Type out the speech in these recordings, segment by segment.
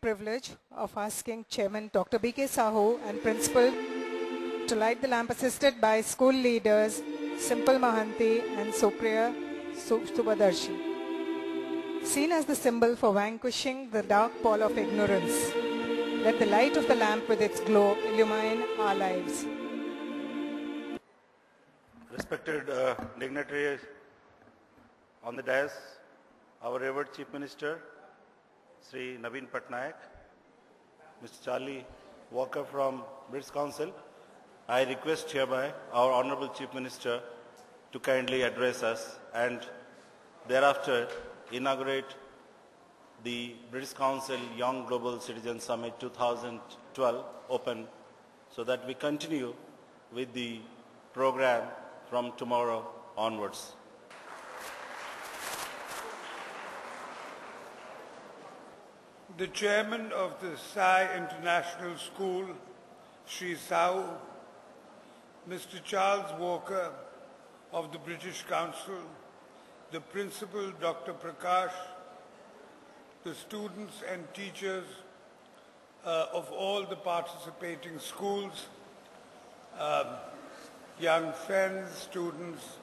privilege of asking Chairman Dr. B.K. Sahu and Principal to light the lamp, assisted by school leaders Simple Mahanti and Supriya Subadarshi. Seen as the symbol for vanquishing the dark pall of ignorance, let the light of the lamp with its glow illumine our lives. Respected dignitaries on the dais, our revered Chief Minister, Shri Naveen Patnaik, Mr. Charlie Walker from British Council, I request hereby our Honourable Chief Minister to kindly address us and thereafter inaugurate the British Council Young Global Citizen Summit 2012 open so that we continue with the program from tomorrow onwards. The chairman of the Sai International School, Shri Sahu, Mr. Charles Walker of the British Council, the principal, Dr. Prakash, the students and teachers of all the participating schools, young friends, students,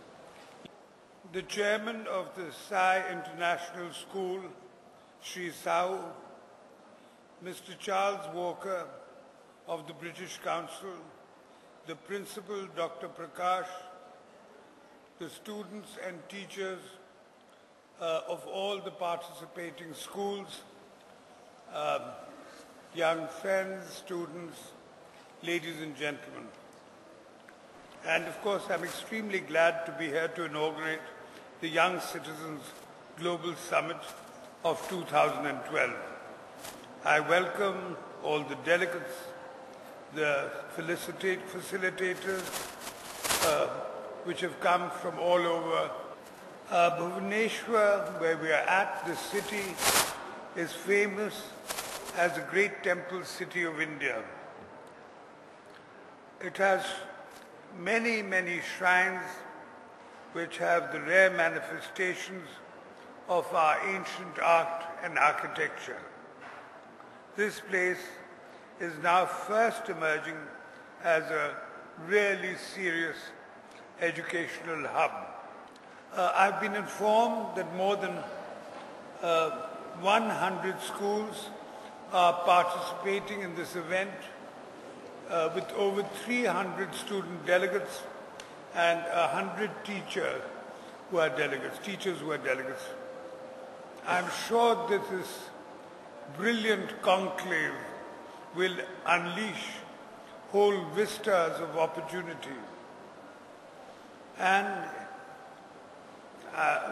the chairman of the Sai International School, Shri Sahu, Mr. Charles Walker of the British Council, the principal, Dr. Prakash, the students and teachers of all the participating schools, young friends, students, ladies and gentlemen. And of course, I'm extremely glad to be here to inaugurate the Young Citizens Global Summit of 2012. I welcome all the delegates, the facilitators, which have come from all over. Bhubaneswar, where we are at, the city, is famous as a great temple city of India. It has many, many shrines which have the rare manifestations of our ancient art and architecture. This place is now first emerging as a really serious educational hub. I've been informed that more than 100 schools are participating in this event with over 300 student delegates and 100 teachers who are delegates. I'm sure that this brilliant conclave will unleash whole vistas of opportunity. And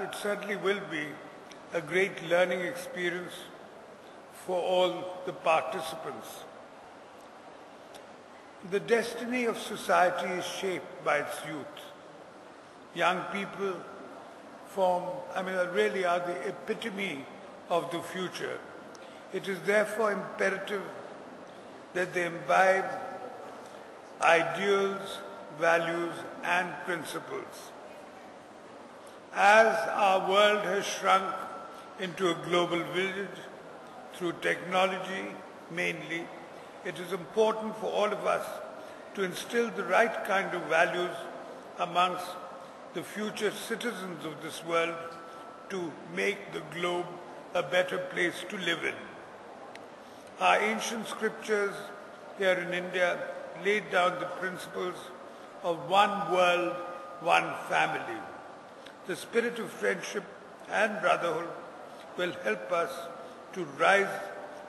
it certainly will be a great learning experience for all the participants. The destiny of society is shaped by its youth. Young people really are the epitome of the future. It is therefore imperative that they imbibe ideals, values, and principles. As our world has shrunk into a global village through technology mainly, it is important for all of us to instill the right kind of values amongst the future citizens of this world to make the globe a better place to live in. Our ancient scriptures here in India laid down the principles of one world, one family. The spirit of friendship and brotherhood will help us to rise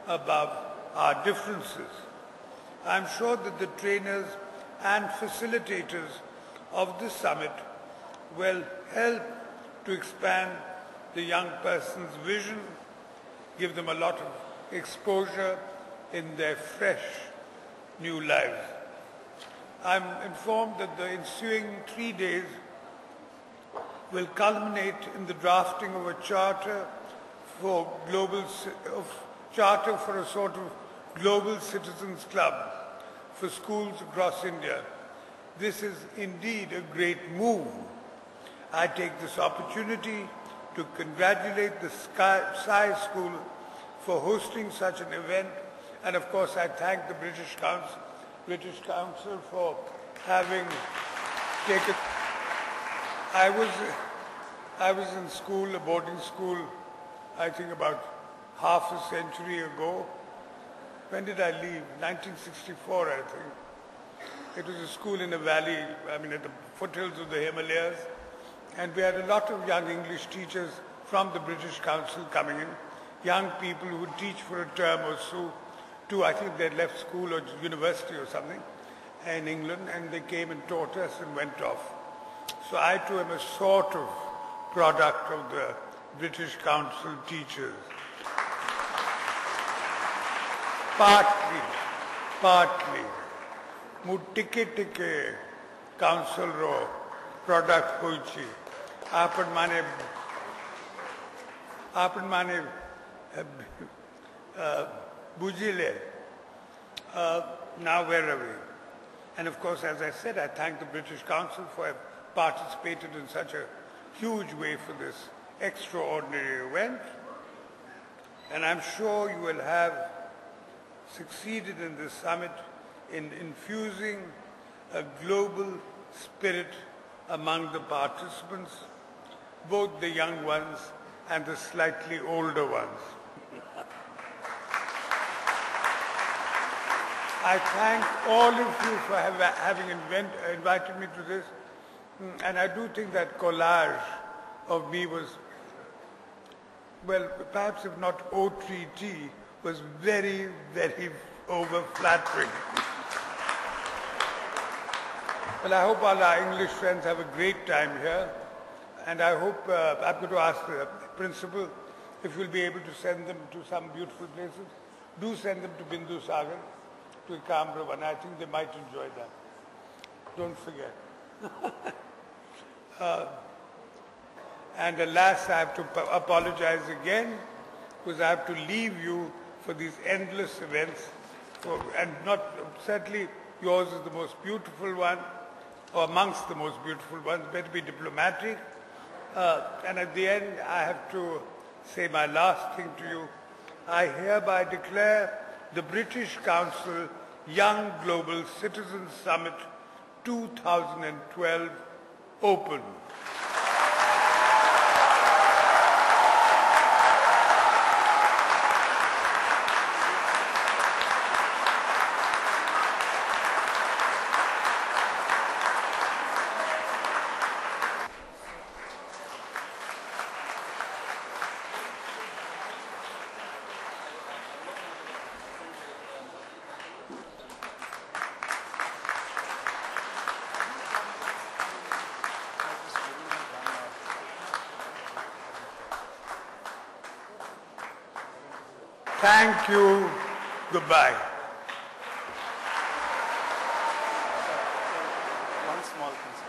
above our differences. I am sure that the trainers and facilitators of this summit will help to expand the young person's vision, give them a lot of exposure in their fresh new lives. I'm informed that the ensuing 3 days will culminate in the drafting of a charter for a sort of global citizens club for schools across India. This is indeed a great move. I take this opportunity to congratulate the Sai School for hosting such an event. And of course, I thank the British Council for having taken. I was in school, a boarding school, I think about half a century ago. When did I leave? 1964, I think. It was a school in a valley, I mean at the foothills of the Himalayas. And we had a lot of young English teachers from the British Council coming in. Young people who would teach for a term or so. I think they left school or university or something in England, and they came and taught us and went off. So I too am a sort of product of the British Council teachers. Partly. Mu tike council ro product hoichi. Apan mane bujile. Now where are we? And of course, as I said, I thank the British Council for having participated in such a huge way for this extraordinary event. And I'm sure you will have succeeded in this summit in infusing a global spirit among the participants, both the young ones and the slightly older ones. I thank all of you for having invited me to this. And I do think that collage of me was, well, perhaps if not OTT, was very, very over-flattering. Well, I hope all our English friends have a great time here. And I hope, I'm going to ask the principal if you'll be able to send them to some beautiful places. Do send them to Bindu Sagar, to Kambravan. I think they might enjoy that. Don't forget. And alas, I have to apologize again, because I have to leave you for these endless events. And certainly yours is the most beautiful one, or amongst the most beautiful ones. Better be diplomatic. And at the end, I have to say my last thing to you. I hereby declare the British Council Young Global Citizens Summit 2012 open. Thank you. Goodbye. One small thing.